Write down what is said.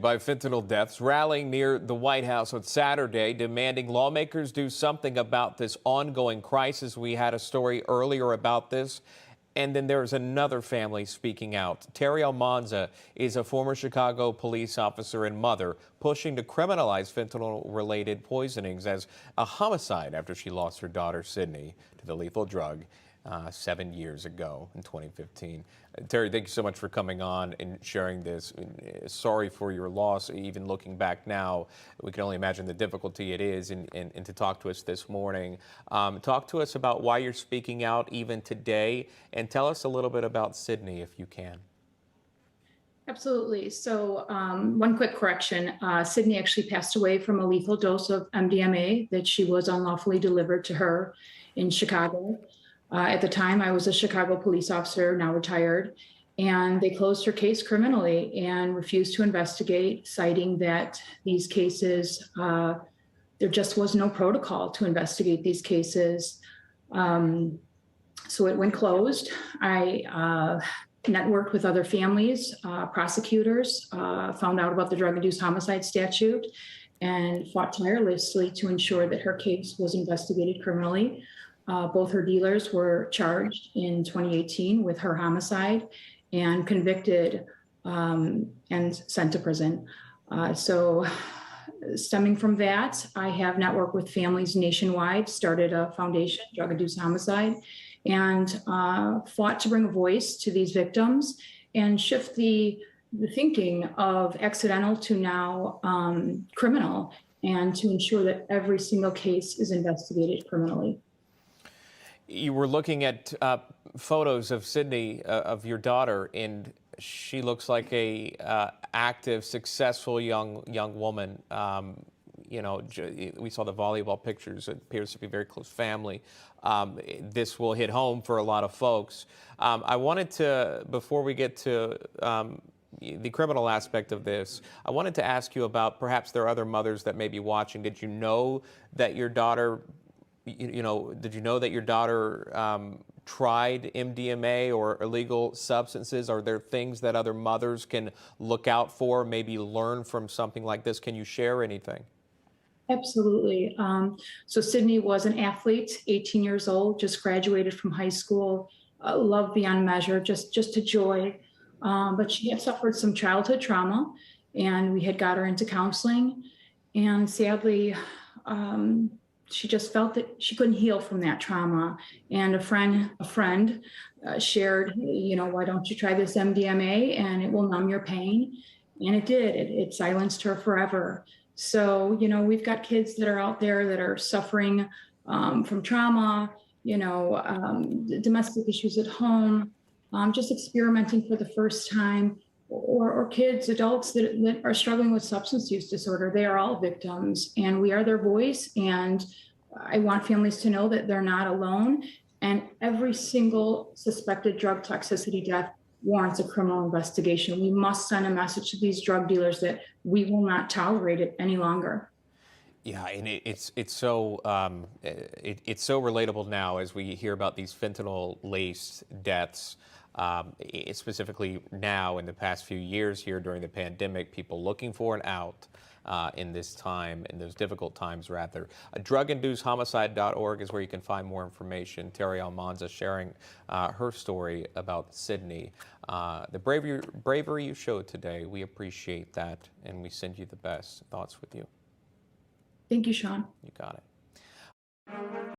By fentanyl deaths rallying near the White House on Saturday, demanding lawmakers do something about this ongoing crisis. We had a story earlier about this. And then there's another family speaking out. Terry Almanza is a former Chicago police officer and mother pushing to criminalize fentanyl-related poisonings as a homicide after she lost her daughter, Sydney, to the lethal drug 7 years ago in 2015. Terry, thank you so much for coming on and sharing this. Sorry for your loss. Even looking back now, we can only imagine the difficulty it is and to talk to us this morning. Talk to us about why you're speaking out even today, and tell us a little bit about Sydney if you can. Absolutely. So one quick correction. Sydney actually passed away from a lethal dose of MDMA that she was unlawfully delivered to her in Chicago. At the time, I was a Chicago police officer, now retired, and they closed her case criminally and refused to investigate, citing that these cases, there just was no protocol to investigate these cases. So it went closed. I networked with other families, prosecutors, found out about the drug-induced homicide statute, and fought tirelessly to ensure that her case was investigated criminally. Both her dealers were charged in 2018 with her homicide and convicted and sent to prison. So stemming from that, I have networked with families nationwide, started a foundation, Drug-Induced Homicide, and fought to bring a voice to these victims and shift the thinking of accidental to now criminal, and to ensure that every single case is investigated criminally. You were looking at photos of Sydney, of your daughter, and she looks like a active, successful young woman. You know, we saw the volleyball pictures. It appears to be a very close family. This will hit home for a lot of folks. I wanted to, before we get to the criminal aspect of this, I wanted to ask you about, perhaps there are other mothers that may be watching. Did you know that your daughter, did you know that your daughter tried MDMA or illegal substances? Are there things that other mothers can look out for, maybe learn from something like this? Can you share anything? Absolutely. So Sydney was an athlete, 18 years old, just graduated from high school, love beyond measure, just a joy. But she had suffered some childhood trauma, and we had got her into counseling. And sadly, she just felt that she couldn't heal from that trauma. And a friend shared, why don't you try this MDMA and it will numb your pain? And it did. It silenced her forever. So, we've got kids that are out there that are suffering from trauma, domestic issues at home, just experimenting for the first time, or kids, adults that are struggling with substance use disorder. They are all victims, and we are their voice. And I want families to know that they're not alone. And every single suspected drug toxicity death warrants a criminal investigation. We must send a message to these drug dealers that we will not tolerate it any longer. Yeah, and it's so relatable now as we hear about these fentanyl-laced deaths. Specifically now in the past few years here during the pandemic, people looking for an out in this time, in those difficult times rather. Druginducedhomicide.org is where you can find more information. Terry Almanza sharing her story about Sydney. The bravery you showed today, we appreciate that, and we send you the best thoughts with you. Thank you, Shaun. You got it.